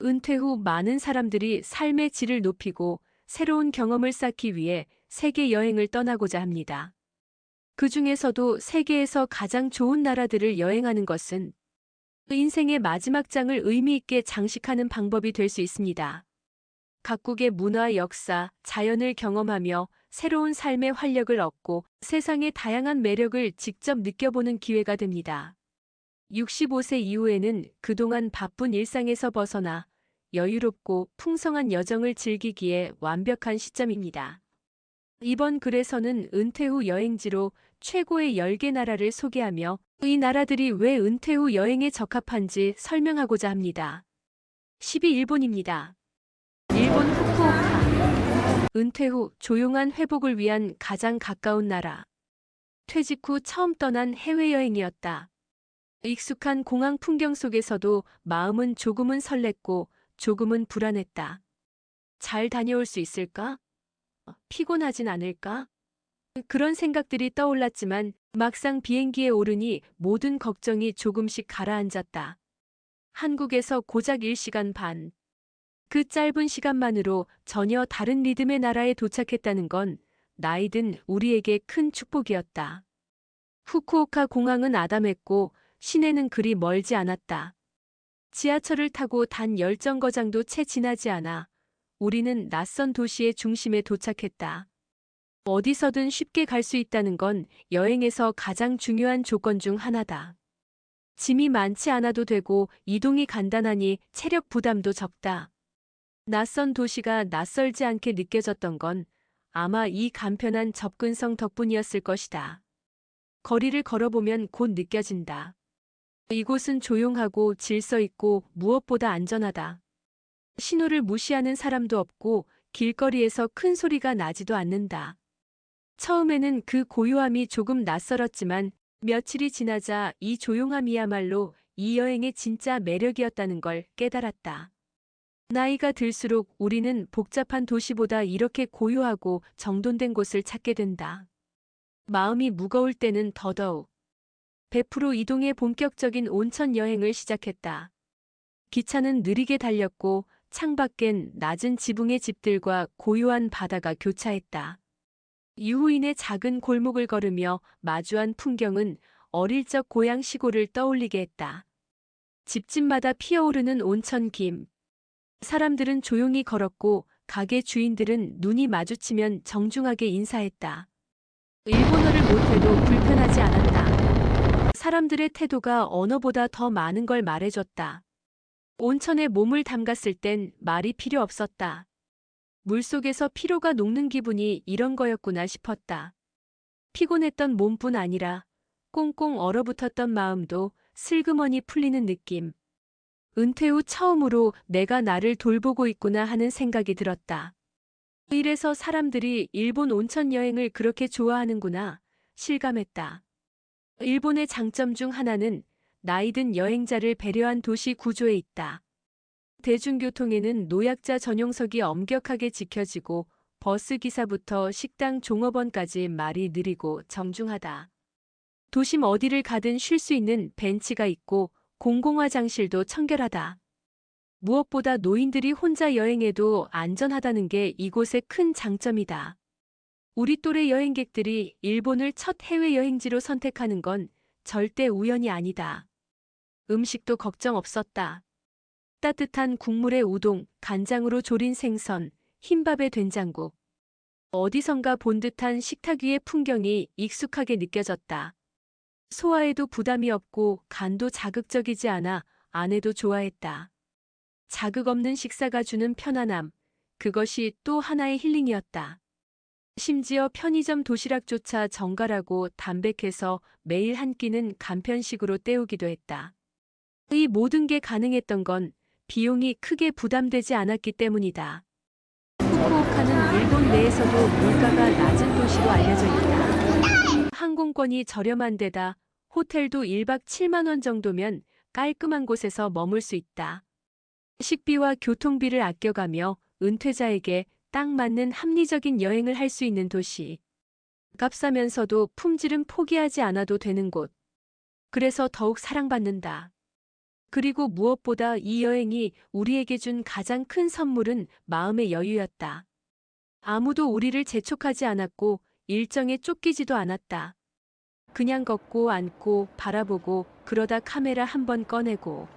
은퇴 후 많은 사람들이 삶의 질을 높이고 새로운 경험을 쌓기 위해 세계 여행을 떠나고자 합니다. 그 중에서도 세계에서 가장 좋은 나라들을 여행하는 것은 인생의 마지막 장을 의미 있게 장식하는 방법이 될 수 있습니다. 각국의 문화, 역사, 자연을 경험하며 새로운 삶의 활력을 얻고 세상의 다양한 매력을 직접 느껴보는 기회가 됩니다. 65세 이후에는 그동안 바쁜 일상에서 벗어나 여유롭고 풍성한 여정을 즐기기에 완벽한 시점입니다. 이번 글에서는 은퇴 후 여행지로 최고의 10개 나라를 소개하며 이 나라들이 왜 은퇴 후 여행에 적합한지 설명하고자 합니다. 10위 일본입니다. 일본 후쿠오카. 은퇴 후 조용한 회복을 위한 가장 가까운 나라. 퇴직 후 처음 떠난 해외여행이었다. 익숙한 공항 풍경 속에서도 마음은 조금은 설렜고 조금은 불안했다. 잘 다녀올 수 있을까? 피곤하진 않을까? 그런 생각들이 떠올랐지만 막상 비행기에 오르니 모든 걱정이 조금씩 가라앉았다. 한국에서 고작 1시간 반. 그 짧은 시간만으로 전혀 다른 리듬의 나라에 도착했다는 건 나이든 우리에게 큰 축복이었다. 후쿠오카 공항은 아담했고 시내는 그리 멀지 않았다. 지하철을 타고 단 10정거장도 채 지나지 않아 우리는 낯선 도시의 중심에 도착했다. 어디서든 쉽게 갈 수 있다는 건 여행에서 가장 중요한 조건 중 하나다. 짐이 많지 않아도 되고 이동이 간단하니 체력 부담도 적다. 낯선 도시가 낯설지 않게 느껴졌던 건 아마 이 간편한 접근성 덕분이었을 것이다. 거리를 걸어보면 곧 느껴진다. 이곳은 조용하고 질서 있고 무엇보다 안전하다. 신호를 무시하는 사람도 없고 길거리에서 큰 소리가 나지도 않는다. 처음에는 그 고요함이 조금 낯설었지만 며칠이 지나자 이 조용함이야말로 이 여행의 진짜 매력이었다는 걸 깨달았다. 나이가 들수록 우리는 복잡한 도시보다 이렇게 고요하고 정돈된 곳을 찾게 된다. 마음이 무거울 때는 더더욱. 100% 이동의 본격적인 온천 여행을 시작했다. 기차는 느리게 달렸고 창밖엔 낮은 지붕의 집들과 고요한 바다가 교차했다. 유후인의 작은 골목을 걸으며 마주한 풍경은 어릴 적 고향 시골을 떠올리게 했다. 집집마다 피어오르는 온천김. 사람들은 조용히 걸었고 가게 주인들은 눈이 마주치면 정중하게 인사했다. 일본어를 못해도 불편하지 않았다. 사람들의 태도가 언어보다 더 많은 걸 말해줬다. 온천에 몸을 담갔을 땐 말이 필요 없었다. 물속에서 피로가 녹는 기분이 이런 거였구나 싶었다. 피곤했던 몸뿐 아니라 꽁꽁 얼어붙었던 마음도 슬그머니 풀리는 느낌. 은퇴 후 처음으로 내가 나를 돌보고 있구나 하는 생각이 들었다. 이래서 사람들이 일본 온천 여행을 그렇게 좋아하는구나 실감했다. 일본의 장점 중 하나는 나이든 여행자를 배려한 도시 구조에 있다. 대중교통에는 노약자 전용석이 엄격하게 지켜지고 버스 기사부터 식당 종업원까지 말이 느리고 정중하다. 도심 어디를 가든 쉴 수 있는 벤치가 있고 공공화장실도 청결하다. 무엇보다 노인들이 혼자 여행해도 안전하다는 게 이곳의 큰 장점이다. 우리 또래 여행객들이 일본을 첫 해외여행지로 선택하는 건 절대 우연이 아니다. 음식도 걱정 없었다. 따뜻한 국물에 우동, 간장으로 조린 생선, 흰밥에 된장국. 어디선가 본 듯한 식탁 위의 풍경이 익숙하게 느껴졌다. 소화에도 부담이 없고 간도 자극적이지 않아 아내도 좋아했다. 자극 없는 식사가 주는 편안함, 그것이 또 하나의 힐링이었다. 심지어 편의점 도시락조차 정갈하고 담백해서 매일 한 끼는 간편식으로 때우기도 했다. 이 모든 게 가능했던 건 비용이 크게 부담되지 않았기 때문이다. 후쿠오카는 일본 내에서도 물가가 낮은 도시로 알려져 있다. 항공권이 저렴한 데다 호텔도 1박 7만 원 정도면 깔끔한 곳에서 머물 수 있다. 식비와 교통비를 아껴가며 은퇴자에게 딱 맞는 합리적인 여행을 할 수 있는 도시. 값싸면서도 품질은 포기하지 않아도 되는 곳. 그래서 더욱 사랑받는다. 그리고 무엇보다 이 여행이 우리에게 준 가장 큰 선물은 마음의 여유였다. 아무도 우리를 재촉하지 않았고 일정에 쫓기지도 않았다. 그냥 걷고 앉고 바라보고 그러다 카메라 한 번 꺼내고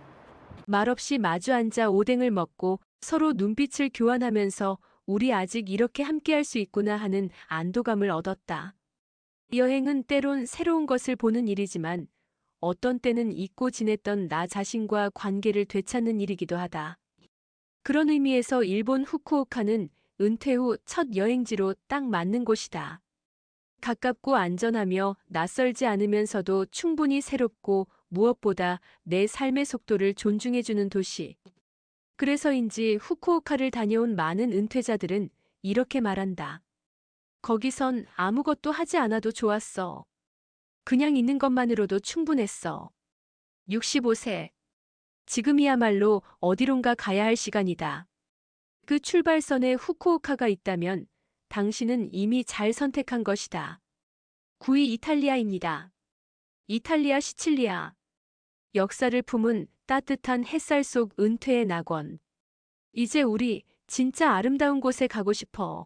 말없이 마주 앉아 오뎅을 먹고 서로 눈빛을 교환하면서 우리 아직 이렇게 함께할 수 있구나 하는 안도감을 얻었다. 여행은 때론 새로운 것을 보는 일이지만 어떤 때는 잊고 지냈던 나 자신과 관계를 되찾는 일이기도 하다. 그런 의미에서 일본 후쿠오카는 은퇴 후 첫 여행지로 딱 맞는 곳이다. 가깝고 안전하며 낯설지 않으면서도 충분히 새롭고 무엇보다 내 삶의 속도를 존중해주는 도시. 그래서인지 후쿠오카를 다녀온 많은 은퇴자들은 이렇게 말한다. 거기선 아무것도 하지 않아도 좋았어. 그냥 있는 것만으로도 충분했어. 65세. 지금이야말로 어디론가 가야 할 시간이다. 그 출발선에 후쿠오카가 있다면 당신은 이미 잘 선택한 것이다. 9위 이탈리아입니다. 이탈리아 시칠리아. 역사를 품은 따뜻한 햇살 속 은퇴의 낙원. 이제 우리 진짜 아름다운 곳에 가고 싶어.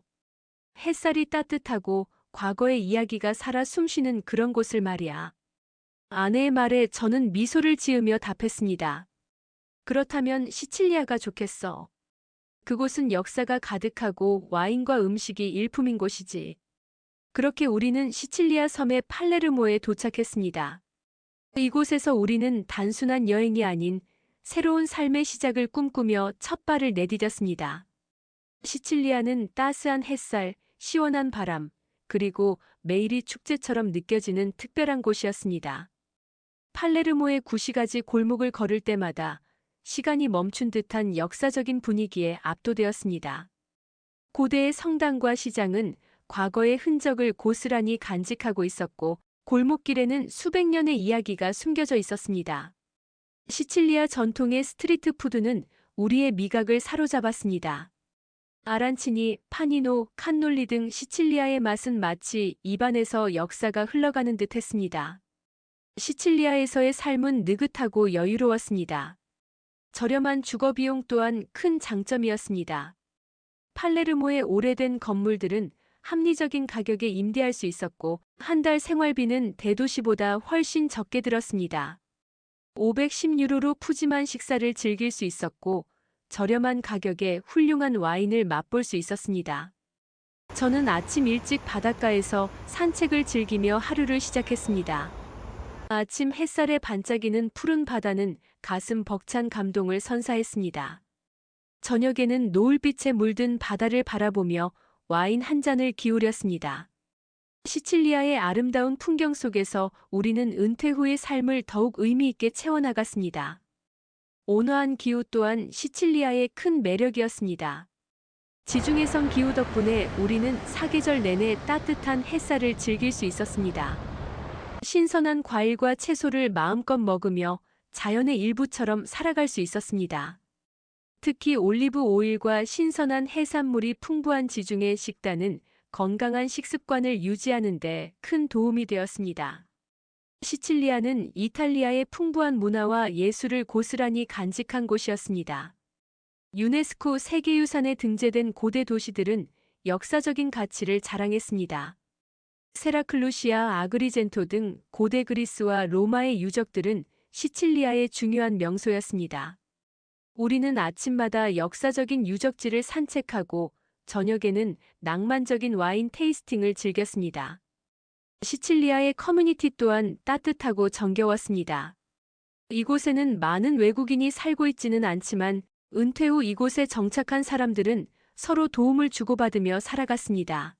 햇살이 따뜻하고 과거의 이야기가 살아 숨쉬는 그런 곳을 말이야. 아내의 말에 저는 미소를 지으며 답했습니다. 그렇다면 시칠리아가 좋겠어. 그곳은 역사가 가득하고 와인과 음식이 일품인 곳이지. 그렇게 우리는 시칠리아 섬의 팔레르모에 도착했습니다. 이곳에서 우리는 단순한 여행이 아닌 새로운 삶의 시작을 꿈꾸며 첫 발을 내디뎠습니다. 시칠리아는 따스한 햇살, 시원한 바람, 그리고 매일이 축제처럼 느껴지는 특별한 곳이었습니다. 팔레르모의 구시가지 골목을 걸을 때마다 시간이 멈춘 듯한 역사적인 분위기에 압도되었습니다. 고대의 성당과 시장은 과거의 흔적을 고스란히 간직하고 있었고 골목길에는 수백 년의 이야기가 숨겨져 있었습니다. 시칠리아 전통의 스트리트 푸드는 우리의 미각을 사로잡았습니다. 아란치니, 파니노, 칸놀리 등 시칠리아의 맛은 마치 입안에서 역사가 흘러가는 듯 했습니다. 시칠리아에서의 삶은 느긋하고 여유로웠습니다. 저렴한 주거 비용 또한 큰 장점이었습니다. 팔레르모의 오래된 건물들은 합리적인 가격에 임대할 수 있었고 한 달 생활비는 대도시보다 훨씬 적게 들었습니다. 510유로로 푸짐한 식사를 즐길 수 있었고 저렴한 가격에 훌륭한 와인을 맛볼 수 있었습니다. 저는 아침 일찍 바닷가에서 산책을 즐기며 하루를 시작했습니다. 아침 햇살에 반짝이는 푸른 바다는 가슴 벅찬 감동을 선사했습니다. 저녁에는 노을빛에 물든 바다를 바라보며 와인 한 잔을 기울였습니다. 시칠리아의 아름다운 풍경 속에서 우리는 은퇴 후의 삶을 더욱 의미 있게 채워나갔습니다. 온화한 기후 또한 시칠리아의 큰 매력이었습니다. 지중해성 기후 덕분에 우리는 사계절 내내 따뜻한 햇살을 즐길 수 있었습니다. 신선한 과일과 채소를 마음껏 먹으며 자연의 일부처럼 살아갈 수 있었습니다. 특히 올리브 오일과 신선한 해산물이 풍부한 지중해 식단은 건강한 식습관을 유지하는 데 큰 도움이 되었습니다. 시칠리아는 이탈리아의 풍부한 문화와 예술을 고스란히 간직한 곳이었습니다. 유네스코 세계유산에 등재된 고대 도시들은 역사적인 가치를 자랑했습니다. 세라클루시아, 아그리젠토 등 고대 그리스와 로마의 유적들은 시칠리아의 중요한 명소였습니다. 우리는 아침마다 역사적인 유적지를 산책하고 저녁에는 낭만적인 와인 테이스팅을 즐겼습니다. 시칠리아의 커뮤니티 또한 따뜻하고 정겨웠습니다. 이곳에는 많은 외국인이 살고 있지는 않지만 은퇴 후 이곳에 정착한 사람들은 서로 도움을 주고받으며 살아갔습니다.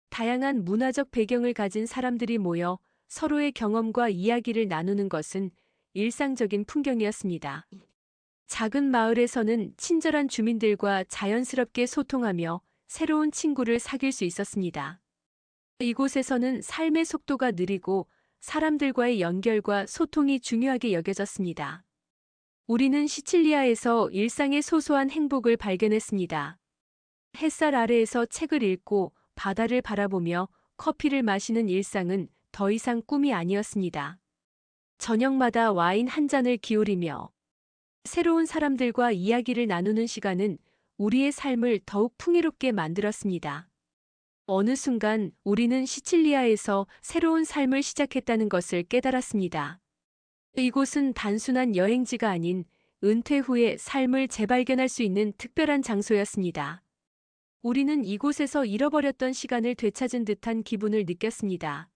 다양한 문화적 배경을 가진 사람들이 모여 서로의 경험과 이야기를 나누는 것은 일상적인 풍경이었습니다. 작은 마을에서는 친절한 주민들과 자연스럽게 소통하며 새로운 친구를 사귈 수 있었습니다. 이곳에서는 삶의 속도가 느리고 사람들과의 연결과 소통이 중요하게 여겨졌습니다. 우리는 시칠리아에서 일상의 소소한 행복을 발견했습니다. 햇살 아래에서 책을 읽고 바다를 바라보며 커피를 마시는 일상은 더 이상 꿈이 아니었습니다. 저녁마다 와인 한 잔을 기울이며 새로운 사람들과 이야기를 나누는 시간은 우리의 삶을 더욱 풍요롭게 만들었습니다. 어느 순간 우리는 시칠리아에서 새로운 삶을 시작했다는 것을 깨달았습니다. 이곳은 단순한 여행지가 아닌 은퇴 후의 삶을 재발견할 수 있는 특별한 장소였습니다. 우리는 이곳에서 잃어버렸던 시간을 되찾은 듯한 기분을 느꼈습니다.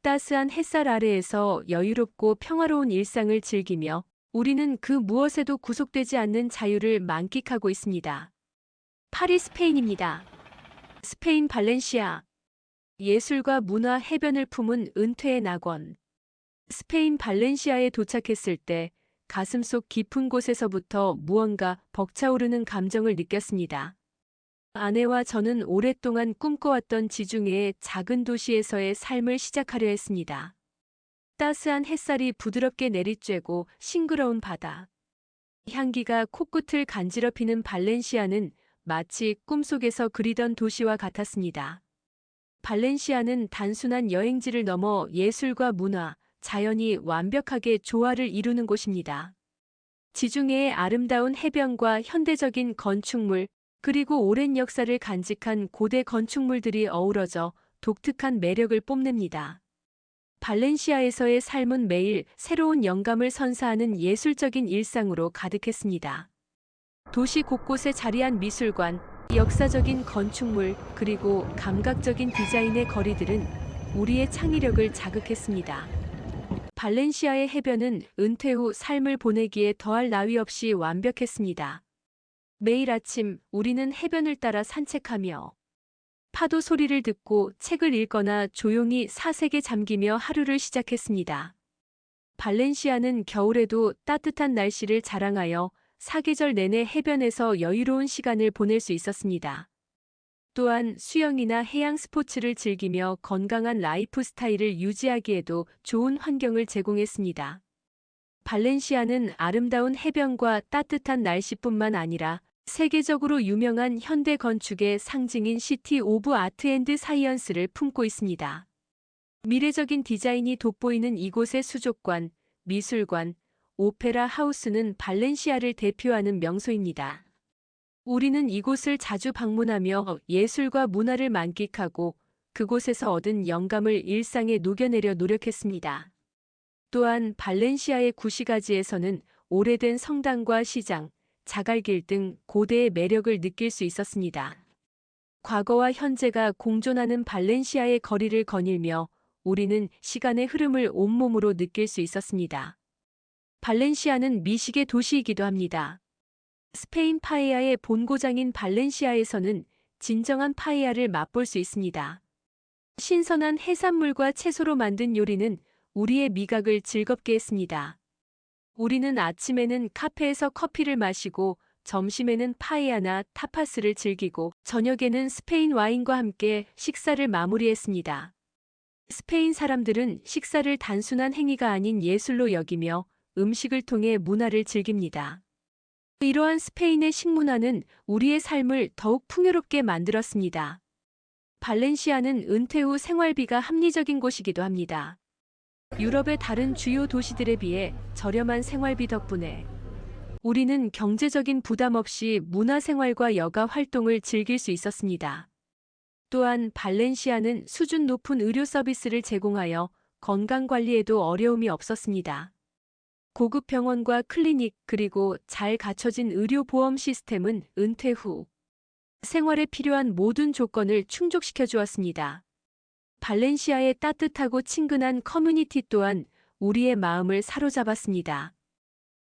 따스한 햇살 아래에서 여유롭고 평화로운 일상을 즐기며 우리는 그 무엇에도 구속되지 않는 자유를 만끽하고 있습니다. 파리, 스페인입니다. 스페인 발렌시아. 예술과 문화 해변을 품은 은퇴의 낙원. 스페인 발렌시아에 도착했을 때 가슴속 깊은 곳에서부터 무언가 벅차오르는 감정을 느꼈습니다. 아내와 저는 오랫동안 꿈꿔왔던 지중해의 작은 도시에서의 삶을 시작하려 했습니다. 따스한 햇살이 부드럽게 내리쬐고 싱그러운 바다. 향기가 코끝을 간지럽히는 발렌시아는 마치 꿈속에서 그리던 도시와 같았습니다. 발렌시아는 단순한 여행지를 넘어 예술과 문화, 자연이 완벽하게 조화를 이루는 곳입니다. 지중해의 아름다운 해변과 현대적인 건축물, 그리고 오랜 역사를 간직한 고대 건축물들이 어우러져 독특한 매력을 뽐냅니다. 발렌시아에서의 삶은 매일 새로운 영감을 선사하는 예술적인 일상으로 가득했습니다. 도시 곳곳에 자리한 미술관, 역사적인 건축물, 그리고 감각적인 디자인의 거리들은 우리의 창의력을 자극했습니다. 발렌시아의 해변은 은퇴 후 삶을 보내기에 더할 나위 없이 완벽했습니다. 매일 아침 우리는 해변을 따라 산책하며 파도 소리를 듣고 책을 읽거나 조용히 사색에 잠기며 하루를 시작했습니다. 발렌시아는 겨울에도 따뜻한 날씨를 자랑하여 사계절 내내 해변에서 여유로운 시간을 보낼 수 있었습니다. 또한 수영이나 해양 스포츠를 즐기며 건강한 라이프 스타일을 유지하기에도 좋은 환경을 제공했습니다. 발렌시아는 아름다운 해변과 따뜻한 날씨뿐만 아니라 세계적으로 유명한 현대 건축의 상징인 시티 오브 아트 앤드 사이언스를 품고 있습니다. 미래적인 디자인이 돋보이는 이곳의 수족관, 미술관, 오페라 하우스는 발렌시아를 대표하는 명소입니다. 우리는 이곳을 자주 방문하며 예술과 문화를 만끽하고 그곳에서 얻은 영감을 일상에 녹여내려 노력했습니다. 또한 발렌시아의 구시가지에서는 오래된 성당과 시장, 자갈길 등 고대의 매력을 느낄 수 있었습니다. 과거와 현재가 공존하는 발렌시아의 거리를 거닐며 우리는 시간의 흐름을 온몸으로 느낄 수 있었습니다. 발렌시아는 미식의 도시이기도 합니다. 스페인 파에야의 본고장인 발렌시아에서는 진정한 파에야를 맛볼 수 있습니다. 신선한 해산물과 채소로 만든 요리는 우리의 미각을 즐겁게 했습니다. 우리는 아침에는 카페에서 커피를 마시고 점심에는 파에야나 타파스를 즐기고 저녁에는 스페인 와인과 함께 식사를 마무리했습니다. 스페인 사람들은 식사를 단순한 행위가 아닌 예술로 여기며 음식을 통해 문화를 즐깁니다. 이러한 스페인의 식문화는 우리의 삶을 더욱 풍요롭게 만들었습니다. 발렌시아는 은퇴 후 생활비가 합리적인 곳이기도 합니다. 유럽의 다른 주요 도시들에 비해 저렴한 생활비 덕분에 우리는 경제적인 부담 없이 문화생활과 여가 활동을 즐길 수 있었습니다. 또한 발렌시아는 수준 높은 의료 서비스를 제공하여 건강관리에도 어려움이 없었습니다. 고급 병원과 클리닉 그리고 잘 갖춰진 의료보험 시스템은 은퇴 후 생활에 필요한 모든 조건을 충족시켜 주었습니다. 발렌시아의 따뜻하고 친근한 커뮤니티 또한 우리의 마음을 사로잡았습니다.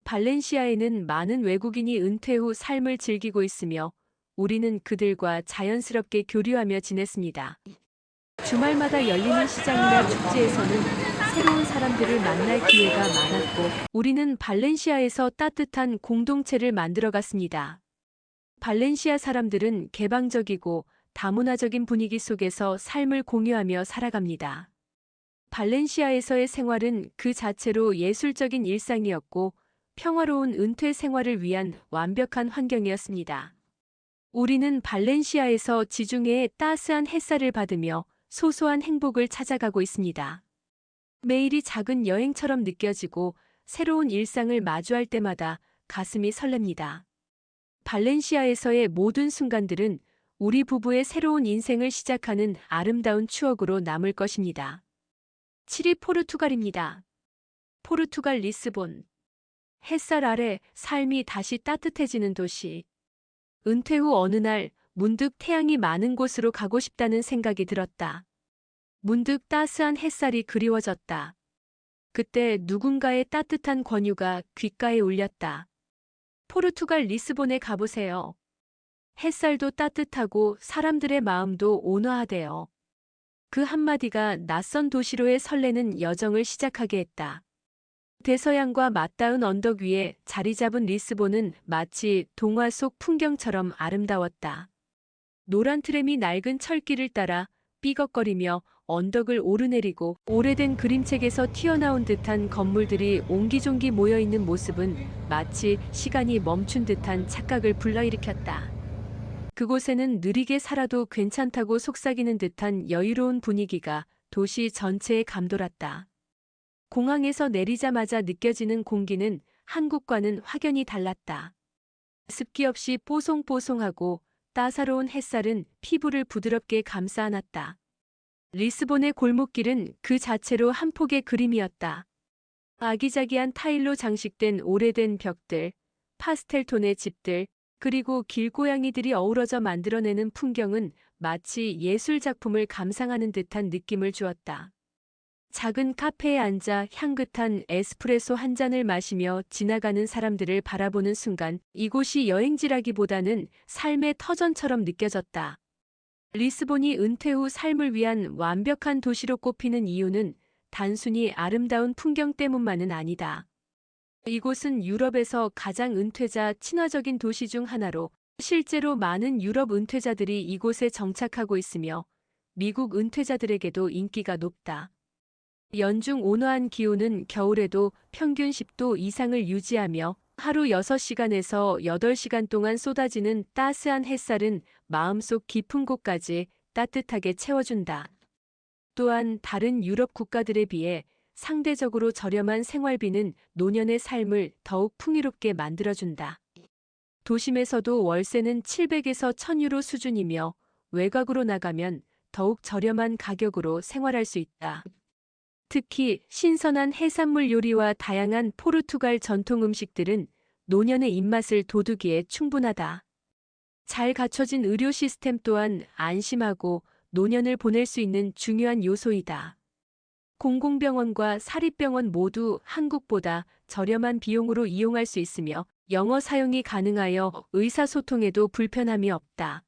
발렌시아에는 많은 외국인이 은퇴 후 삶을 즐기고 있으며 우리는 그들과 자연스럽게 교류하며 지냈습니다. 주말마다 열리는 시장이나 축제에서는 새로운 사람들을 만날 기회가 많았고 우리는 발렌시아에서 따뜻한 공동체를 만들어갔습니다. 발렌시아 사람들은 개방적이고 다문화적인 분위기 속에서 삶을 공유하며 살아갑니다. 발렌시아에서의 생활은 그 자체로 예술적인 일상이었고 평화로운 은퇴 생활을 위한 완벽한 환경이었습니다. 우리는 발렌시아에서 지중해의 따스한 햇살을 받으며 소소한 행복을 찾아가고 있습니다. 매일이 작은 여행처럼 느껴지고 새로운 일상을 마주할 때마다 가슴이 설렙니다. 발렌시아에서의 모든 순간들은 우리 부부의 새로운 인생을 시작하는 아름다운 추억으로 남을 것입니다. 7위 포르투갈입니다. 포르투갈 리스본. 햇살 아래 삶이 다시 따뜻해지는 도시. 은퇴 후 어느 날 문득 태양이 많은 곳으로 가고 싶다는 생각이 들었다. 문득 따스한 햇살이 그리워졌다. 그때 누군가의 따뜻한 권유가 귓가에 울렸다. 포르투갈 리스본에 가보세요. 햇살도 따뜻하고 사람들의 마음도 온화하대요. 그 한마디가 낯선 도시로의 설레는 여정을 시작하게 했다. 대서양과 맞닿은 언덕 위에 자리 잡은 리스본은 마치 동화 속 풍경처럼 아름다웠다. 노란 트램이 낡은 철길을 따라 삐걱거리며 언덕을 오르내리고 오래된 그림책에서 튀어나온 듯한 건물들이 옹기종기 모여있는 모습은 마치 시간이 멈춘 듯한 착각을 불러일으켰다. 그곳에는 느리게 살아도 괜찮다고 속삭이는 듯한 여유로운 분위기가 도시 전체에 감돌았다. 공항에서 내리자마자 느껴지는 공기는 한국과는 확연히 달랐다. 습기 없이 뽀송뽀송하고 따사로운 햇살은 피부를 부드럽게 감싸 안았다. 리스본의 골목길은 그 자체로 한 폭의 그림이었다. 아기자기한 타일로 장식된 오래된 벽들, 파스텔톤의 집들, 그리고 길고양이들이 어우러져 만들어내는 풍경은 마치 예술 작품을 감상하는 듯한 느낌을 주었다. 작은 카페에 앉아 향긋한 에스프레소 한 잔을 마시며 지나가는 사람들을 바라보는 순간 이곳이 여행지라기보다는 삶의 터전처럼 느껴졌다. 리스본이 은퇴 후 삶을 위한 완벽한 도시로 꼽히는 이유는 단순히 아름다운 풍경 때문만은 아니다. 이곳은 유럽에서 가장 은퇴자 친화적인 도시 중 하나로 실제로 많은 유럽 은퇴자들이 이곳에 정착하고 있으며 미국 은퇴자들에게도 인기가 높다. 연중 온화한 기온은 겨울에도 평균 10도 이상을 유지하며 하루 6시간에서 8시간 동안 쏟아지는 따스한 햇살은 마음속 깊은 곳까지 따뜻하게 채워준다. 또한 다른 유럽 국가들에 비해 상대적으로 저렴한 생활비는 노년의 삶을 더욱 풍요롭게 만들어준다. 도심에서도 월세는 700에서 1000유로 수준이며 외곽으로 나가면 더욱 저렴한 가격으로 생활할 수 있다. 특히 신선한 해산물 요리와 다양한 포르투갈 전통 음식들은 노년의 입맛을 돋우기에 충분하다. 잘 갖춰진 의료 시스템 또한 안심하고 노년을 보낼 수 있는 중요한 요소이다. 공공병원과 사립병원 모두 한국보다 저렴한 비용으로 이용할 수 있으며 영어 사용이 가능하여 의사소통에도 불편함이 없다.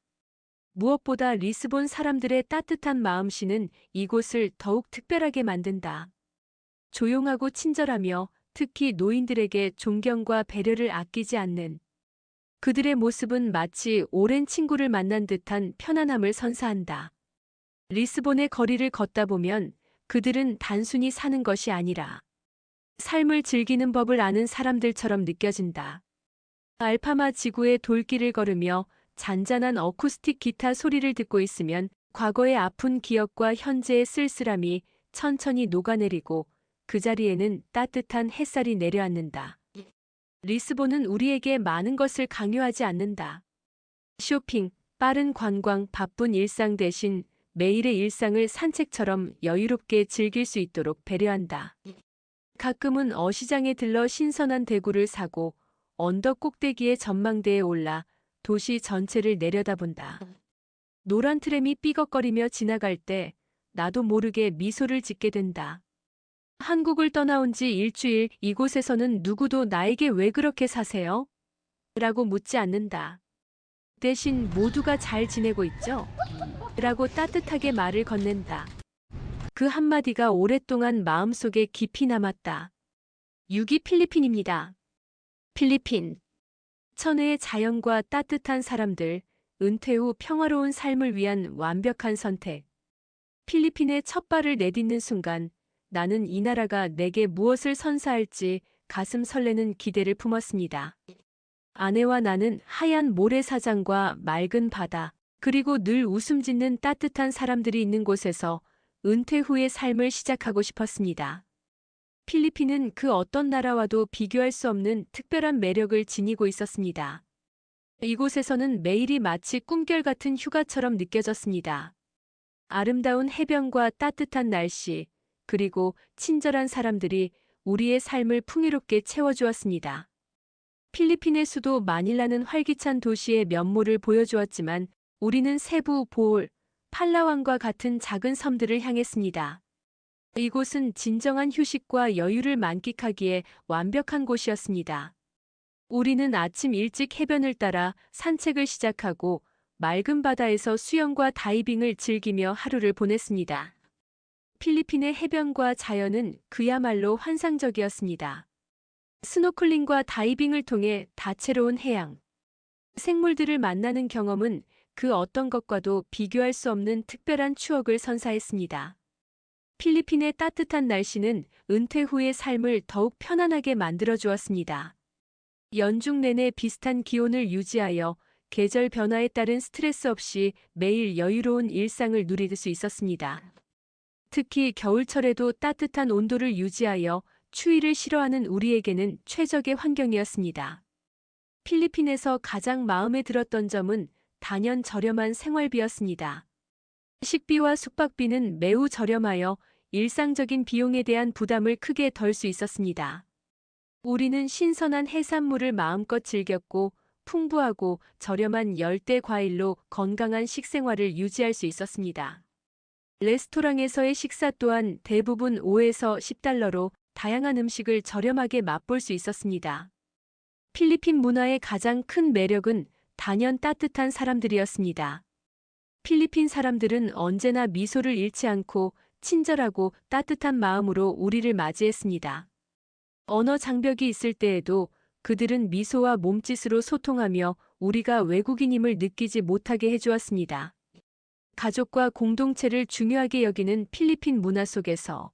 무엇보다 리스본 사람들의 따뜻한 마음씨는 이곳을 더욱 특별하게 만든다. 조용하고 친절하며 특히 노인들에게 존경과 배려를 아끼지 않는 그들의 모습은 마치 오랜 친구를 만난 듯한 편안함을 선사한다. 리스본의 거리를 걷다 보면 그들은 단순히 사는 것이 아니라 삶을 즐기는 법을 아는 사람들처럼 느껴진다. 알파마 지구의 돌길을 걸으며 잔잔한 어쿠스틱 기타 소리를 듣고 있으면 과거의 아픈 기억과 현재의 쓸쓸함이 천천히 녹아내리고 그 자리에는 따뜻한 햇살이 내려앉는다. 리스본은 우리에게 많은 것을 강요하지 않는다. 쇼핑, 빠른 관광, 바쁜 일상 대신 매일의 일상을 산책처럼 여유롭게 즐길 수 있도록 배려한다. 가끔은 어시장에 들러 신선한 대구를 사고 언덕 꼭대기의 전망대에 올라 도시 전체를 내려다본다. 노란 트램이 삐걱거리며 지나갈 때 나도 모르게 미소를 짓게 된다. 한국을 떠나온 지 일주일, 이곳에서는 누구도 나에게 왜 그렇게 사세요? 라고 묻지 않는다. 대신 모두가 잘 지내고 있죠? 라고 따뜻하게 말을 건넨다. 그 한마디가 오랫동안 마음속에 깊이 남았다. 6위 필리핀입니다. 필리핀. 천혜의 자연과 따뜻한 사람들, 은퇴 후 평화로운 삶을 위한 완벽한 선택. 필리핀에 첫 발을 내딛는 순간 나는 이 나라가 내게 무엇을 선사할지 가슴 설레는 기대를 품었습니다. 아내와 나는 하얀 모래사장과 맑은 바다, 그리고 늘 웃음 짓는 따뜻한 사람들이 있는 곳에서 은퇴 후의 삶을 시작하고 싶었습니다. 필리핀은 그 어떤 나라와도 비교할 수 없는 특별한 매력을 지니고 있었습니다. 이곳에서는 매일이 마치 꿈결 같은 휴가처럼 느껴졌습니다. 아름다운 해변과 따뜻한 날씨, 그리고 친절한 사람들이 우리의 삶을 풍요롭게 채워주었습니다. 필리핀의 수도 마닐라는 활기찬 도시의 면모를 보여주었지만 우리는 세부, 보올, 팔라완과 같은 작은 섬들을 향했습니다. 이곳은 진정한 휴식과 여유를 만끽하기에 완벽한 곳이었습니다. 우리는 아침 일찍 해변을 따라 산책을 시작하고 맑은 바다에서 수영과 다이빙을 즐기며 하루를 보냈습니다. 필리핀의 해변과 자연은 그야말로 환상적이었습니다. 스노클링과 다이빙을 통해 다채로운 해양, 생물들을 만나는 경험은 그 어떤 것과도 비교할 수 없는 특별한 추억을 선사했습니다. 필리핀의 따뜻한 날씨는 은퇴 후의 삶을 더욱 편안하게 만들어 주었습니다. 연중 내내 비슷한 기온을 유지하여 계절 변화에 따른 스트레스 없이 매일 여유로운 일상을 누릴 수 있었습니다. 특히 겨울철에도 따뜻한 온도를 유지하여 추위를 싫어하는 우리에게는 최적의 환경이었습니다. 필리핀에서 가장 마음에 들었던 점은 단연 저렴한 생활비였습니다. 식비와 숙박비는 매우 저렴하여 일상적인 비용에 대한 부담을 크게 덜 수 있었습니다. 우리는 신선한 해산물을 마음껏 즐겼고 풍부하고 저렴한 열대 과일로 건강한 식생활을 유지할 수 있었습니다. 레스토랑에서의 식사 또한 대부분 5에서 10달러로 다양한 음식을 저렴하게 맛볼 수 있었습니다. 필리핀 문화의 가장 큰 매력은 단연 따뜻한 사람들이었습니다. 필리핀 사람들은 언제나 미소를 잃지 않고 친절하고 따뜻한 마음으로 우리를 맞이했습니다. 언어 장벽이 있을 때에도 그들은 미소와 몸짓으로 소통하며 우리가 외국인임을 느끼지 못하게 해주었습니다. 가족과 공동체를 중요하게 여기는 필리핀 문화 속에서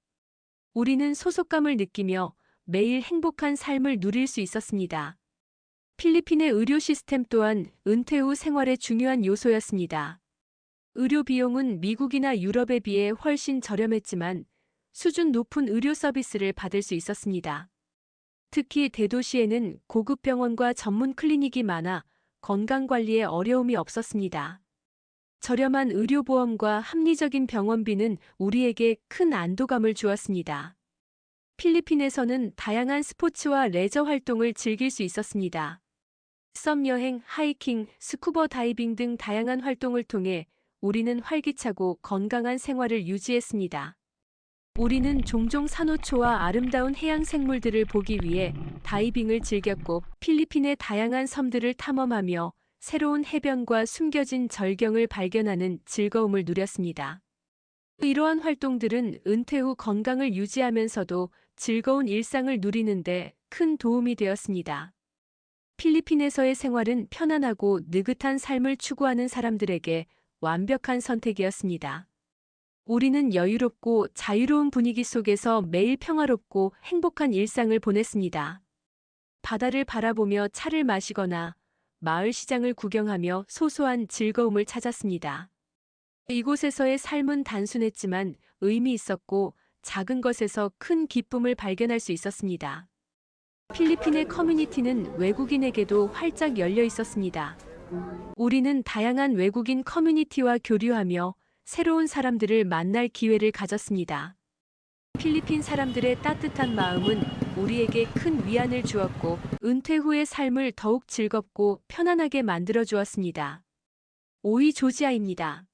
우리는 소속감을 느끼며 매일 행복한 삶을 누릴 수 있었습니다. 필리핀의 의료 시스템 또한 은퇴 후 생활의 중요한 요소였습니다. 의료 비용은 미국이나 유럽에 비해 훨씬 저렴했지만 수준 높은 의료 서비스를 받을 수 있었습니다. 특히 대도시에는 고급 병원과 전문 클리닉이 많아 건강관리에 어려움이 없었습니다. 저렴한 의료보험과 합리적인 병원비는 우리에게 큰 안도감을 주었습니다. 필리핀에서는 다양한 스포츠와 레저 활동을 즐길 수 있었습니다. 섬 여행, 하이킹, 스쿠버 다이빙 등 다양한 활동을 통해 우리는 활기차고 건강한 생활을 유지했습니다. 우리는 종종 산호초와 아름다운 해양 생물들을 보기 위해 다이빙을 즐겼고 필리핀의 다양한 섬들을 탐험하며 새로운 해변과 숨겨진 절경을 발견하는 즐거움을 누렸습니다. 이러한 활동들은 은퇴 후 건강을 유지하면서도 즐거운 일상을 누리는데 큰 도움이 되었습니다. 필리핀에서의 생활은 편안하고 느긋한 삶을 추구하는 사람들에게 완벽한 선택이었습니다. 우리는 여유롭고 자유로운 분위기 속에서 매일 평화롭고 행복한 일상을 보냈습니다. 바다를 바라보며 차를 마시거나 마을 시장을 구경하며 소소한 즐거움을 찾았습니다. 이곳에서의 삶은 단순했지만 의미 있었고 작은 것에서 큰 기쁨을 발견할 수 있었습니다. 필리핀의 커뮤니티는 외국인에게도 활짝 열려 있었습니다. 우리는 다양한 외국인 커뮤니티와 교류하며 새로운 사람들을 만날 기회를 가졌습니다. 필리핀 사람들의 따뜻한 마음은 우리에게 큰 위안을 주었고 은퇴 후의 삶을 더욱 즐겁고 편안하게 만들어 주었습니다. 5위 조지아입니다.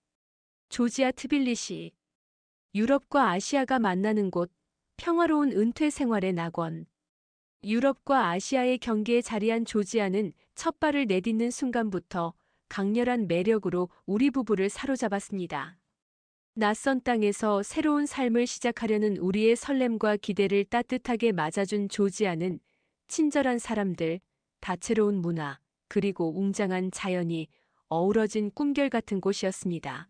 조지아 트빌리시. 유럽과 아시아가 만나는 곳, 평화로운 은퇴 생활의 낙원. 유럽과 아시아의 경계에 자리한 조지아는 첫 발을 내딛는 순간부터 강렬한 매력으로 우리 부부를 사로잡았습니다. 낯선 땅에서 새로운 삶을 시작하려는 우리의 설렘과 기대를 따뜻하게 맞아준 조지아는 친절한 사람들, 다채로운 문화, 그리고 웅장한 자연이 어우러진 꿈결 같은 곳이었습니다.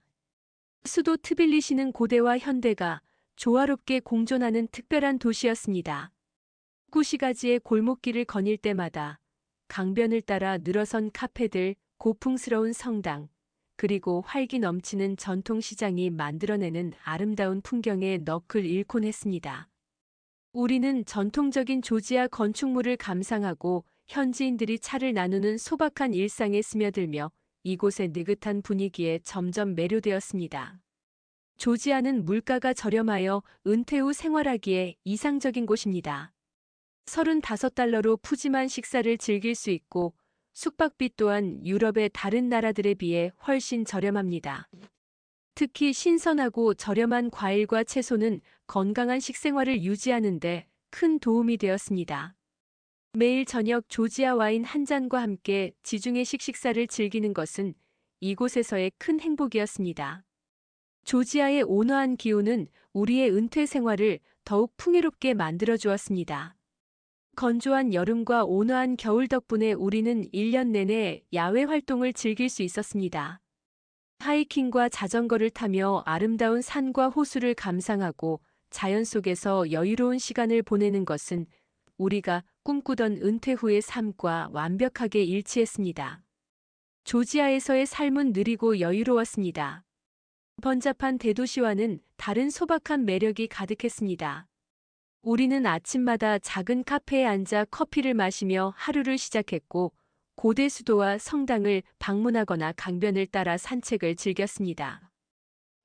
수도 트빌리시는 고대와 현대가 조화롭게 공존하는 특별한 도시였습니다. 구시가지의 골목길을 거닐 때마다 강변을 따라 늘어선 카페들, 고풍스러운 성당, 그리고 활기 넘치는 전통시장이 만들어내는 아름다운 풍경에 넋을 잃곤 했습니다. 우리는 전통적인 조지아 건축물을 감상하고 현지인들이 차를 나누는 소박한 일상에 스며들며 이곳의 느긋한 분위기에 점점 매료되었습니다. 조지아는 물가가 저렴하여 은퇴 후 생활하기에 이상적인 곳입니다. $35로 푸짐한 식사를 즐길 수 있고 숙박비 또한 유럽의 다른 나라들에 비해 훨씬 저렴합니다. 특히 신선하고 저렴한 과일과 채소는 건강한 식생활을 유지하는 데 큰 도움이 되었습니다. 매일 저녁 조지아 와인 한 잔과 함께 지중해식 식사를 즐기는 것은 이곳에서의 큰 행복이었습니다. 조지아의 온화한 기후는 우리의 은퇴 생활을 더욱 풍요롭게 만들어 주었습니다. 건조한 여름과 온화한 겨울 덕분에 우리는 1년 내내 야외 활동을 즐길 수 있었습니다. 하이킹과 자전거를 타며 아름다운 산과 호수를 감상하고 자연 속에서 여유로운 시간을 보내는 것은 우리가 꿈꾸던 은퇴 후의 삶과 완벽하게 일치했습니다. 조지아에서의 삶은 느리고 여유로웠습니다. 번잡한 대도시와는 다른 소박한 매력이 가득했습니다. 우리는 아침마다 작은 카페에 앉아 커피를 마시며 하루를 시작했고, 고대 수도와 성당을 방문하거나 강변을 따라 산책을 즐겼습니다.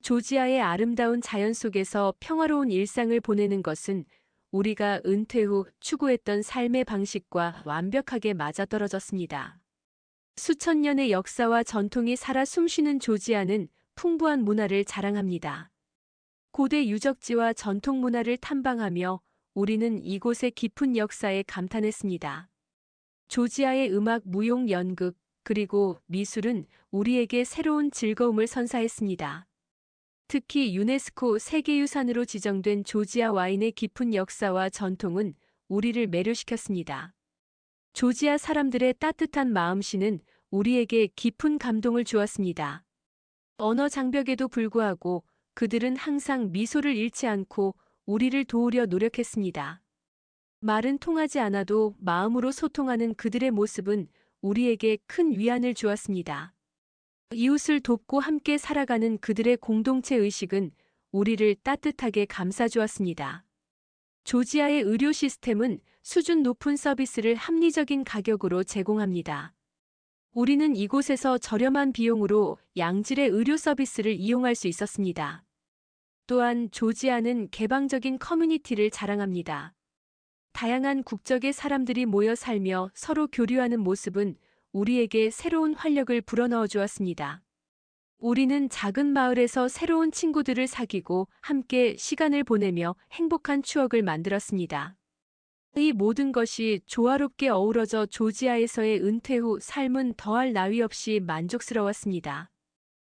조지아의 아름다운 자연 속에서 평화로운 일상을 보내는 것은 우리가 은퇴 후 추구했던 삶의 방식과 완벽하게 맞아떨어졌습니다. 수천 년의 역사와 전통이 살아 숨쉬는 조지아는 풍부한 문화를 자랑합니다. 고대 유적지와 전통 문화를 탐방하며 우리는 이곳의 깊은 역사에 감탄했습니다. 조지아의 음악, 무용, 연극, 그리고 미술은 우리에게 새로운 즐거움을 선사했습니다. 특히 유네스코 세계유산으로 지정된 조지아 와인의 깊은 역사와 전통은 우리를 매료시켰습니다. 조지아 사람들의 따뜻한 마음씨는 우리에게 깊은 감동을 주었습니다. 언어 장벽에도 불구하고 그들은 항상 미소를 잃지 않고 우리를 도우려 노력했습니다. 말은 통하지 않아도 마음으로 소통하는 그들의 모습은 우리에게 큰 위안을 주었습니다. 이웃을 돕고 함께 살아가는 그들의 공동체 의식은 우리를 따뜻하게 감싸주었습니다. 조지아의 의료 시스템은 수준 높은 서비스를 합리적인 가격으로 제공합니다. 우리는 이곳에서 저렴한 비용으로 양질의 의료 서비스를 이용할 수 있었습니다. 또한 조지아는 개방적인 커뮤니티를 자랑합니다. 다양한 국적의 사람들이 모여 살며 서로 교류하는 모습은 우리에게 새로운 활력을 불어넣어 주었습니다. 우리는 작은 마을에서 새로운 친구들을 사귀고 함께 시간을 보내며 행복한 추억을 만들었습니다. 이 모든 것이 조화롭게 어우러져 조지아에서의 은퇴 후 삶은 더할 나위 없이 만족스러웠습니다.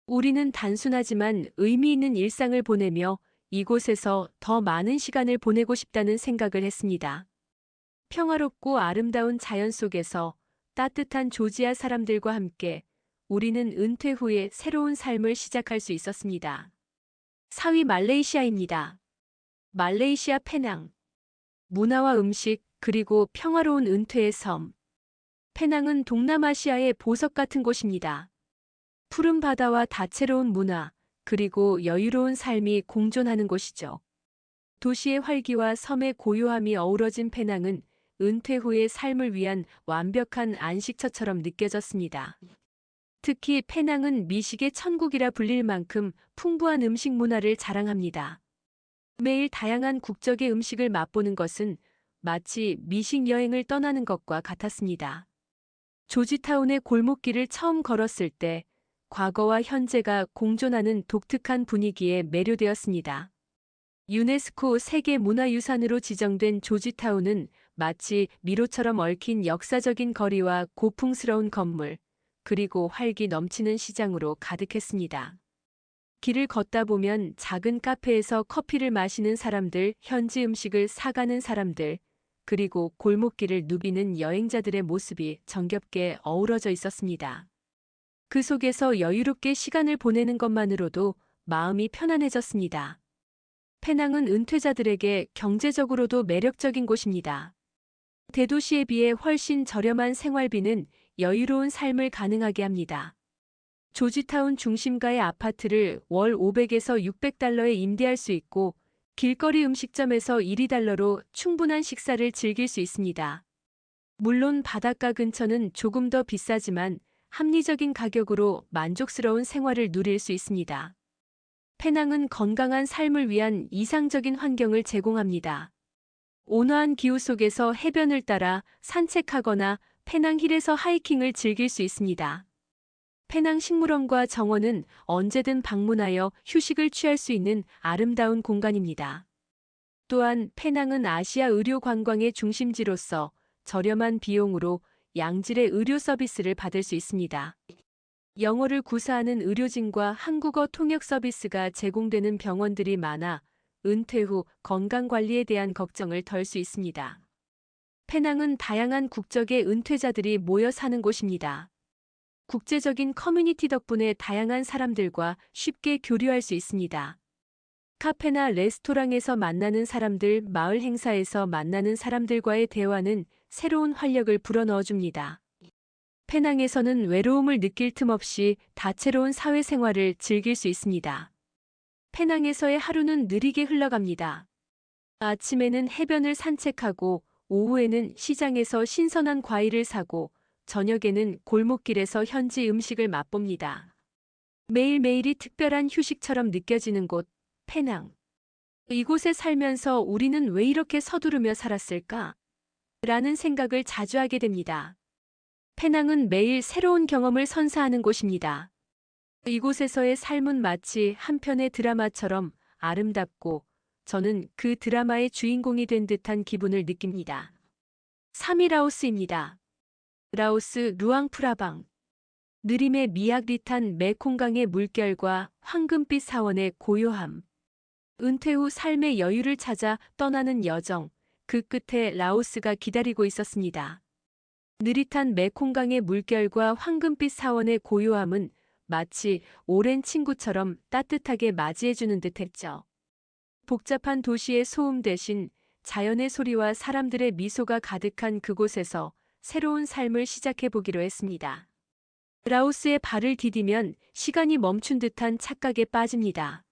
우리는 단순하지만 의미 있는 일상을 보내며 이곳에서 더 많은 시간을 보내고 싶다는 생각을 했습니다. 평화롭고 아름다운 자연 속에서 따뜻한 조지아 사람들과 함께 우리는 은퇴 후에 새로운 삶을 시작할 수 있었습니다. 4위 말레이시아입니다. 말레이시아 페낭. 문화와 음식, 그리고 평화로운 은퇴의 섬. 페낭은 동남아시아의 보석 같은 곳입니다. 푸른 바다와 다채로운 문화, 그리고 여유로운 삶이 공존하는 곳이죠. 도시의 활기와 섬의 고요함이 어우러진 페낭은 은퇴 후의 삶을 위한 완벽한 안식처처럼 느껴졌습니다. 특히 페낭은 미식의 천국이라 불릴 만큼 풍부한 음식 문화를 자랑합니다. 매일 다양한 국적의 음식을 맛보는 것은 마치 미식 여행을 떠나는 것과 같았습니다. 조지타운의 골목길을 처음 걸었을 때 과거와 현재가 공존하는 독특한 분위기에 매료되었습니다. 유네스코 세계문화유산으로 지정된 조지타운은 마치 미로처럼 얽힌 역사적인 거리와 고풍스러운 건물, 그리고 활기 넘치는 시장으로 가득했습니다. 길을 걷다 보면 작은 카페에서 커피를 마시는 사람들, 현지 음식을 사가는 사람들, 그리고 골목길을 누비는 여행자들의 모습이 정겹게 어우러져 있었습니다. 그 속에서 여유롭게 시간을 보내는 것만으로도 마음이 편안해졌습니다. 페낭은 은퇴자들에게 경제적으로도 매력적인 곳입니다. 대도시에 비해 훨씬 저렴한 생활비는 여유로운 삶을 가능하게 합니다. 조지타운 중심가의 아파트를 월 $500에서 $600에 임대할 수 있고 길거리 음식점에서 1~2달러로 충분한 식사를 즐길 수 있습니다. 물론 바닷가 근처는 조금 더 비싸지만 합리적인 가격으로 만족스러운 생활을 누릴 수 있습니다. 페낭은 건강한 삶을 위한 이상적인 환경을 제공합니다. 온화한 기후 속에서 해변을 따라 산책하거나 페낭힐에서 하이킹을 즐길 수 있습니다. 페낭 식물원과 정원은 언제든 방문하여 휴식을 취할 수 있는 아름다운 공간입니다. 또한 페낭은 아시아 의료 관광의 중심지로서 저렴한 비용으로 양질의 의료 서비스를 받을 수 있습니다. 영어를 구사하는 의료진과 한국어 통역 서비스가 제공되는 병원들이 많아 은퇴 후 건강관리에 대한 걱정을 덜 수 있습니다. 페낭은 다양한 국적의 은퇴자들이 모여 사는 곳입니다. 국제적인 커뮤니티 덕분에 다양한 사람들과 쉽게 교류할 수 있습니다. 카페나 레스토랑에서 만나는 사람들, 마을 행사에서 만나는 사람들과의 대화는 새로운 활력을 불어넣어줍니다. 페낭에서는 외로움을 느낄 틈 없이 다채로운 사회생활을 즐길 수 있습니다. 페낭에서의 하루는 느리게 흘러갑니다. 아침에는 해변을 산책하고 오후에는 시장에서 신선한 과일을 사고 저녁에는 골목길에서 현지 음식을 맛봅니다. 매일매일이 특별한 휴식처럼 느껴지는 곳, 페낭. 이곳에 살면서 우리는 왜 이렇게 서두르며 살았을까? 라는 생각을 자주 하게 됩니다. 페낭은 매일 새로운 경험을 선사하는 곳입니다. 이곳에서의 삶은 마치 한 편의 드라마처럼 아름답고 저는 그 드라마의 주인공이 된 듯한 기분을 느낍니다. 3위 라오스입니다. 라오스 루앙프라방. 느림의 미약릿한 메콩강의 물결과 황금빛 사원의 고요함. 은퇴 후 삶의 여유를 찾아 떠나는 여정, 그 끝에 라오스가 기다리고 있었습니다. 느릿한 메콩강의 물결과 황금빛 사원의 고요함은 마치 오랜 친구처럼 따뜻하게 맞이해주는 듯했죠. 복잡한 도시의 소음 대신 자연의 소리와 사람들의 미소가 가득한 그곳에서 새로운 삶을 시작해보기로 했습니다. 라오스에 발을 디디면 시간이 멈춘 듯한 착각에 빠집니다.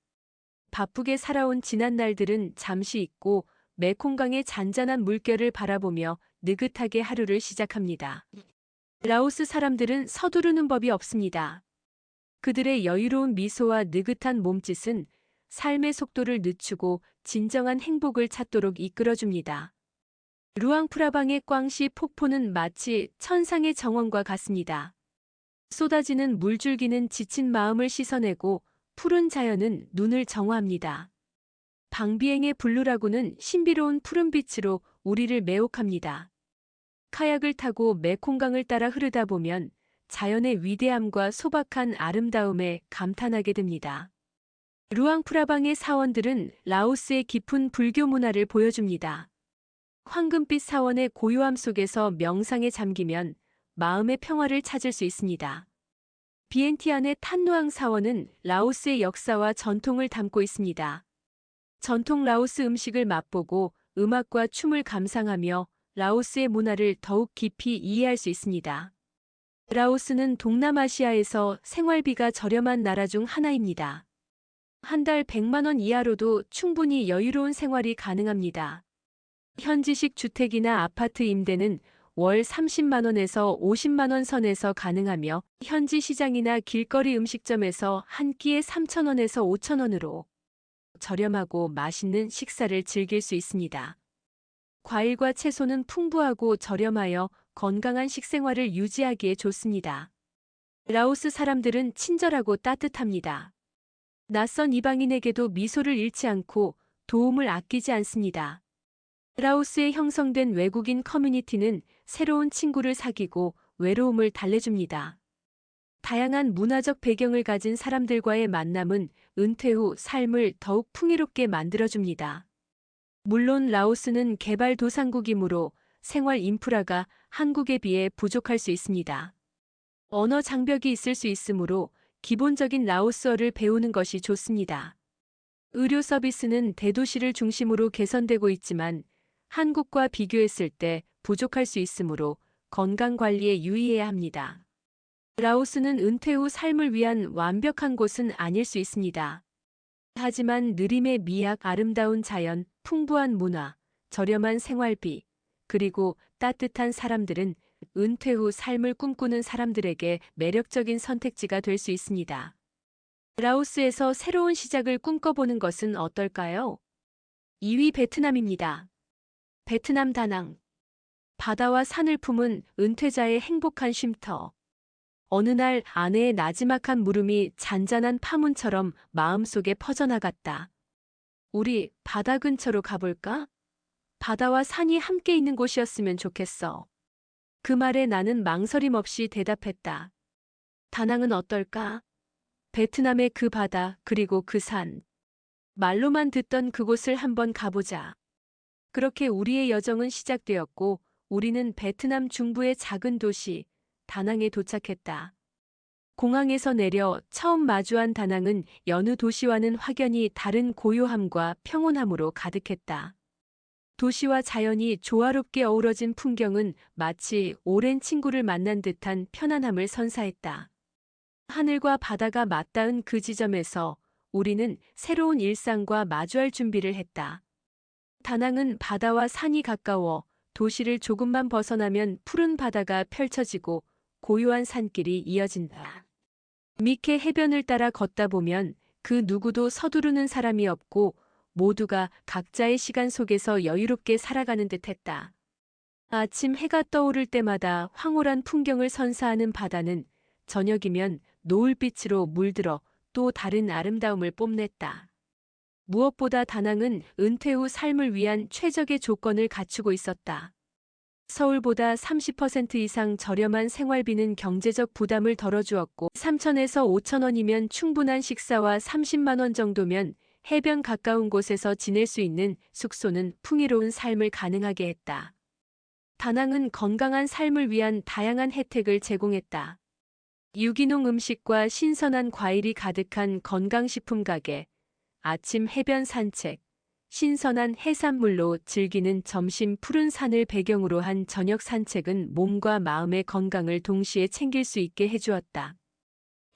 바쁘게 살아온 지난 날들은 잠시 잊고 메콩강의 잔잔한 물결을 바라보며 느긋하게 하루를 시작합니다. 라오스 사람들은 서두르는 법이 없습니다. 그들의 여유로운 미소와 느긋한 몸짓은 삶의 속도를 늦추고 진정한 행복을 찾도록 이끌어줍니다. 루앙프라방의 꽝시 폭포는 마치 천상의 정원과 같습니다. 쏟아지는 물줄기는 지친 마음을 씻어내고 푸른 자연은 눈을 정화합니다. 방비행의 블루라군은 신비로운 푸른빛으로 우리를 매혹합니다. 카약을 타고 메콩강을 따라 흐르다 보면 자연의 위대함과 소박한 아름다움에 감탄하게 됩니다. 루앙프라방의 사원들은 라오스의 깊은 불교 문화를 보여줍니다. 황금빛 사원의 고요함 속에서 명상에 잠기면 마음의 평화를 찾을 수 있습니다. 비엔티안의 탄누앙 사원은 라오스의 역사와 전통을 담고 있습니다. 전통 라오스 음식을 맛보고 음악과 춤을 감상하며 라오스의 문화를 더욱 깊이 이해할 수 있습니다. 라오스는 동남아시아에서 생활비가 저렴한 나라 중 하나입니다. 한 달 100만 원 이하로도 충분히 여유로운 생활이 가능합니다. 현지식 주택이나 아파트 임대는 월 30만 원에서 50만 원 선에서 가능하며 현지 시장이나 길거리 음식점에서 한 끼에 3천 원에서 5천 원으로 저렴하고 맛있는 식사를 즐길 수 있습니다. 과일과 채소는 풍부하고 저렴하여 건강한 식생활을 유지하기에 좋습니다. 라오스 사람들은 친절하고 따뜻합니다. 낯선 이방인에게도 미소를 잃지 않고 도움을 아끼지 않습니다. 라오스에 형성된 외국인 커뮤니티는 새로운 친구를 사귀고 외로움을 달래줍니다. 다양한 문화적 배경을 가진 사람들과의 만남은 은퇴 후 삶을 더욱 풍요롭게 만들어줍니다. 물론 라오스는 개발도상국이므로 생활 인프라가 한국에 비해 부족할 수 있습니다. 언어 장벽이 있을 수 있으므로 기본적인 라오스어를 배우는 것이 좋습니다. 의료 서비스는 대도시를 중심으로 개선되고 있지만 한국과 비교했을 때 부족할 수 있으므로 건강관리에 유의해야 합니다. 라오스는 은퇴 후 삶을 위한 완벽한 곳은 아닐 수 있습니다. 하지만 느림의 미학, 아름다운 자연, 풍부한 문화, 저렴한 생활비, 그리고 따뜻한 사람들은 은퇴 후 삶을 꿈꾸는 사람들에게 매력적인 선택지가 될 수 있습니다. 라오스에서 새로운 시작을 꿈꿔보는 것은 어떨까요? 2위 베트남입니다. 베트남 다낭. 바다와 산을 품은 은퇴자의 행복한 쉼터. 어느 날 아내의 나지막한 물음이 잔잔한 파문처럼 마음속에 퍼져나갔다. 우리 바다 근처로 가볼까? 바다와 산이 함께 있는 곳이었으면 좋겠어. 그 말에 나는 망설임 없이 대답했다. 다낭은 어떨까? 베트남의 그 바다, 그리고 그 산. 말로만 듣던 그곳을 한번 가보자. 그렇게 우리의 여정은 시작되었고, 우리는 베트남 중부의 작은 도시, 다낭에 도착했다. 공항에서 내려 처음 마주한 다낭은 여느 도시와는 확연히 다른 고요함과 평온함으로 가득했다. 도시와 자연이 조화롭게 어우러진 풍경은 마치 오랜 친구를 만난 듯한 편안함을 선사했다. 하늘과 바다가 맞닿은 그 지점에서 우리는 새로운 일상과 마주할 준비를 했다. 다낭은 바다와 산이 가까워 도시를 조금만 벗어나면 푸른 바다가 펼쳐지고 고요한 산길이 이어진다. 미케 해변을 따라 걷다 보면 그 누구도 서두르는 사람이 없고 모두가 각자의 시간 속에서 여유롭게 살아가는 듯했다. 아침 해가 떠오를 때마다 황홀한 풍경을 선사하는 바다는 저녁이면 노을빛으로 물들어 또 다른 아름다움을 뽐냈다. 무엇보다 다낭은 은퇴 후 삶을 위한 최적의 조건을 갖추고 있었다. 서울보다 30% 이상 저렴한 생활비는 경제적 부담을 덜어주었고 3천에서 5천 원이면 충분한 식사와 30만 원 정도면 해변 가까운 곳에서 지낼 수 있는 숙소는 풍요로운 삶을 가능하게 했다. 다낭은 건강한 삶을 위한 다양한 혜택을 제공했다. 유기농 음식과 신선한 과일이 가득한 건강식품 가게, 아침 해변 산책, 신선한 해산물로 즐기는 점심 푸른 산을 배경으로 한 저녁 산책은 몸과 마음의 건강을 동시에 챙길 수 있게 해주었다.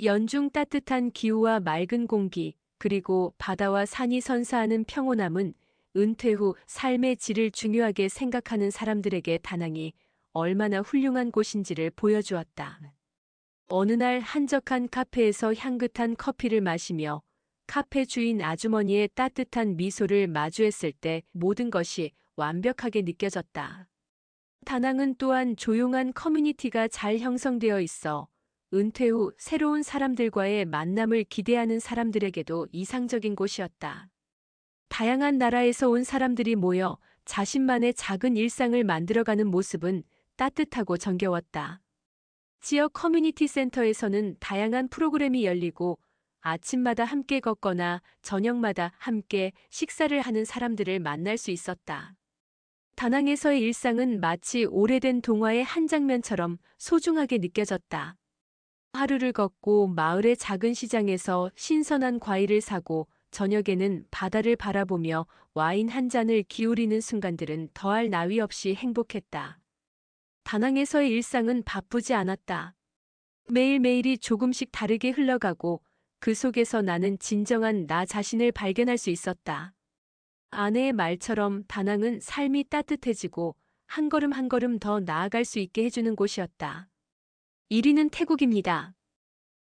연중 따뜻한 기후와 맑은 공기, 그리고 바다와 산이 선사하는 평온함은 은퇴 후 삶의 질을 중요하게 생각하는 사람들에게 다낭이 얼마나 훌륭한 곳인지를 보여주었다. 어느 날 한적한 카페에서 향긋한 커피를 마시며 카페 주인 아주머니의 따뜻한 미소를 마주했을 때 모든 것이 완벽하게 느껴졌다. 다낭은 또한 조용한 커뮤니티가 잘 형성되어 있어 은퇴 후 새로운 사람들과의 만남을 기대하는 사람들에게도 이상적인 곳이었다. 다양한 나라에서 온 사람들이 모여 자신만의 작은 일상을 만들어가는 모습은 따뜻하고 정겨웠다. 지역 커뮤니티 센터에서는 다양한 프로그램이 열리고 아침마다 함께 걷거나 저녁마다 함께 식사를 하는 사람들을 만날 수 있었다. 다낭에서의 일상은 마치 오래된 동화의 한 장면처럼 소중하게 느껴졌다. 하루를 걷고 마을의 작은 시장에서 신선한 과일을 사고 저녁에는 바다를 바라보며 와인 한 잔을 기울이는 순간들은 더할 나위 없이 행복했다. 다낭에서의 일상은 바쁘지 않았다. 매일매일이 조금씩 다르게 흘러가고 그 속에서 나는 진정한 나 자신을 발견할 수 있었다. 아내의 말처럼 다낭은 삶이 따뜻해지고 한 걸음 한 걸음 더 나아갈 수 있게 해주는 곳이었다. 1위는 태국입니다.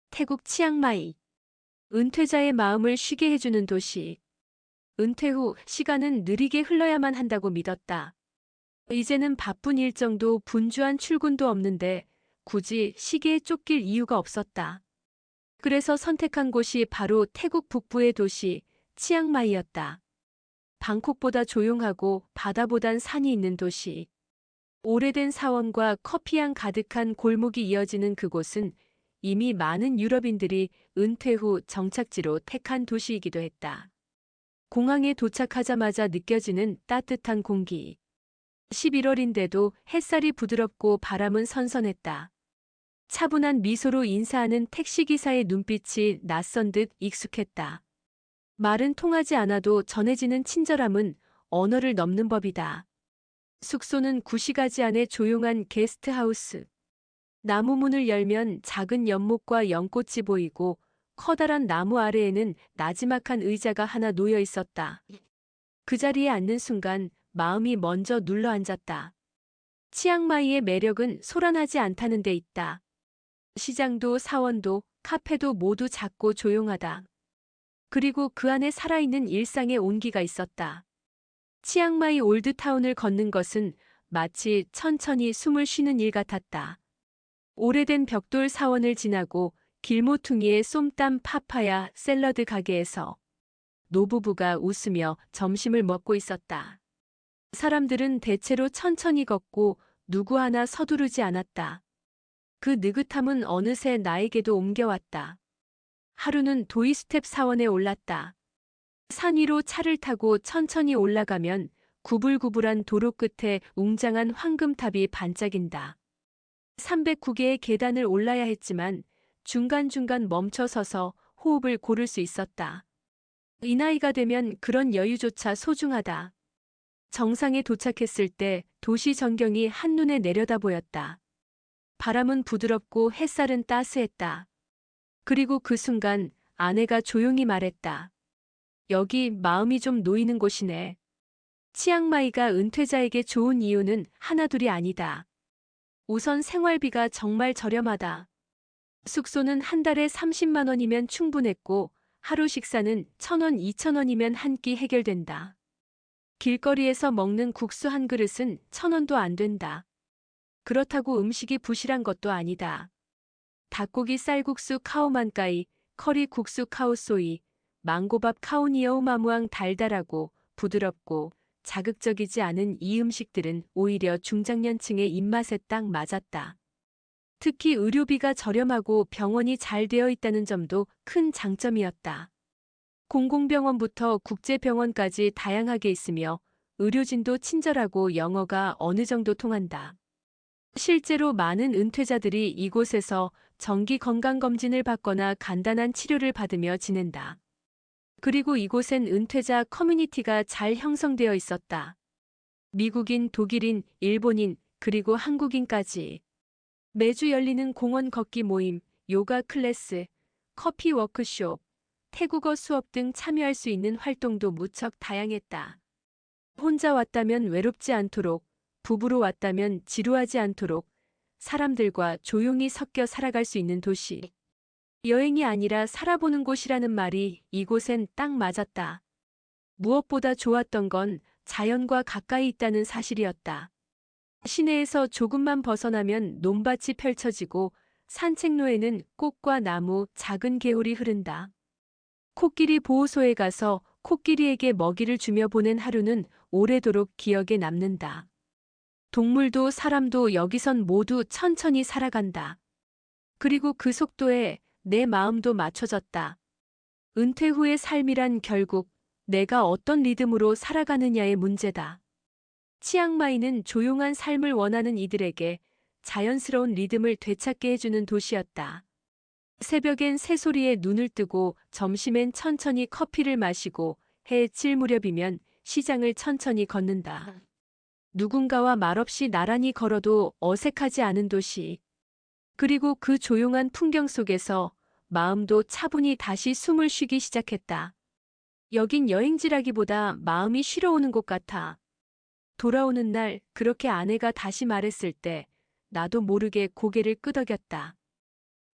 태국 치앙마이. 은퇴자의 마음을 쉬게 해주는 도시. 은퇴 후 시간은 느리게 흘러야만 한다고 믿었다. 이제는 바쁜 일정도 분주한 출근도 없는데 굳이 시계에 쫓길 이유가 없었다. 그래서 선택한 곳이 바로 태국 북부의 도시 치앙마이였다. 방콕보다 조용하고 바다보단 산이 있는 도시. 오래된 사원과 커피향 가득한 골목이 이어지는 그곳은 이미 많은 유럽인들이 은퇴 후 정착지로 택한 도시이기도 했다. 공항에 도착하자마자 느껴지는 따뜻한 공기. 11월인데도 햇살이 부드럽고 바람은 선선했다. 차분한 미소로 인사하는 택시기사의 눈빛이 낯선 듯 익숙했다. 말은 통하지 않아도 전해지는 친절함은 언어를 넘는 법이다. 숙소는 구시가지 안의 조용한 게스트하우스. 나무 문을 열면 작은 연못과 연꽃이 보이고 커다란 나무 아래에는 나지막한 의자가 하나 놓여 있었다. 그 자리에 앉는 순간 마음이 먼저 눌러 앉았다. 치앙마이의 매력은 소란하지 않다는 데 있다. 시장도 사원도 카페도 모두 작고 조용하다. 그리고 그 안에 살아있는 일상의 온기가 있었다. 치앙마이 올드타운을 걷는 것은 마치 천천히 숨을 쉬는 일 같았다. 오래된 벽돌 사원을 지나고 길모퉁이의 쏨땀 파파야 샐러드 가게에서 노부부가 웃으며 점심을 먹고 있었다. 사람들은 대체로 천천히 걷고 누구 하나 서두르지 않았다. 그 느긋함은 어느새 나에게도 옮겨왔다. 하루는 도이스텝 사원에 올랐다. 산 위로 차를 타고 천천히 올라가면 구불구불한 도로 끝에 웅장한 황금탑이 반짝인다. 309개의 계단을 올라야 했지만 중간중간 멈춰 서서 호흡을 고를 수 있었다. 이 나이가 되면 그런 여유조차 소중하다. 정상에 도착했을 때 도시 전경이 한눈에 내려다 보였다. 바람은 부드럽고 햇살은 따스했다. 그리고 그 순간 아내가 조용히 말했다. 여기 마음이 좀 놓이는 곳이네. 치앙마이가 은퇴자에게 좋은 이유는 하나둘이 아니다. 우선 생활비가 정말 저렴하다. 숙소는 한 달에 30만 원이면 충분했고 하루 식사는 1,000원, 2,000원이면 한 끼 해결된다. 길거리에서 먹는 국수 한 그릇은 1,000원도 안 된다. 그렇다고 음식이 부실한 것도 아니다. 닭고기 쌀국수 카오만까이, 커리 국수 카오소이, 망고밥 카오니어우 마무앙 달달하고 부드럽고 자극적이지 않은 이 음식들은 오히려 중장년층의 입맛에 딱 맞았다. 특히 의료비가 저렴하고 병원이 잘 되어 있다는 점도 큰 장점이었다. 공공병원부터 국제병원까지 다양하게 있으며 의료진도 친절하고 영어가 어느 정도 통한다. 실제로 많은 은퇴자들이 이곳에서 정기 건강검진을 받거나 간단한 치료를 받으며 지낸다. 그리고 이곳엔 은퇴자 커뮤니티가 잘 형성되어 있었다. 미국인, 독일인, 일본인, 그리고 한국인까지. 매주 열리는 공원 걷기 모임, 요가 클래스, 커피 워크숍, 태국어 수업 등 참여할 수 있는 활동도 무척 다양했다. 혼자 왔다면 외롭지 않도록, 부부로 왔다면 지루하지 않도록 사람들과 조용히 섞여 살아갈 수 있는 도시. 여행이 아니라 살아보는 곳이라는 말이 이곳엔 딱 맞았다. 무엇보다 좋았던 건 자연과 가까이 있다는 사실이었다. 시내에서 조금만 벗어나면 논밭이 펼쳐지고 산책로에는 꽃과 나무, 작은 개울이 흐른다. 코끼리 보호소에 가서 코끼리에게 먹이를 주며 보낸 하루는 오래도록 기억에 남는다. 동물도 사람도 여기선 모두 천천히 살아간다. 그리고 그 속도에 내 마음도 맞춰졌다. 은퇴 후의 삶이란 결국 내가 어떤 리듬으로 살아가느냐의 문제다. 치앙마이는 조용한 삶을 원하는 이들에게 자연스러운 리듬을 되찾게 해주는 도시였다. 새벽엔 새소리에 눈을 뜨고 점심엔 천천히 커피를 마시고 해 질 무렵이면 시장을 천천히 걷는다. 누군가와 말없이 나란히 걸어도 어색하지 않은 도시. 그리고 그 조용한 풍경 속에서 마음도 차분히 다시 숨을 쉬기 시작했다. 여긴 여행지라기보다 마음이 쉬러 오는 곳 같아. 돌아오는 날 그렇게 아내가 다시 말했을 때 나도 모르게 고개를 끄덕였다.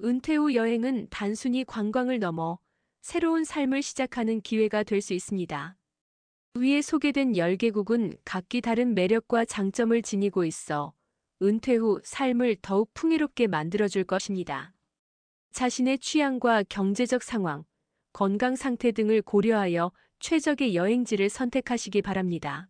은퇴 후 여행은 단순히 관광을 넘어 새로운 삶을 시작하는 기회가 될 수 있습니다. 위에 소개된 10개국은 각기 다른 매력과 장점을 지니고 있어 은퇴 후 삶을 더욱 풍요롭게 만들어줄 것입니다. 자신의 취향과 경제적 상황, 건강 상태 등을 고려하여 최적의 여행지를 선택하시기 바랍니다.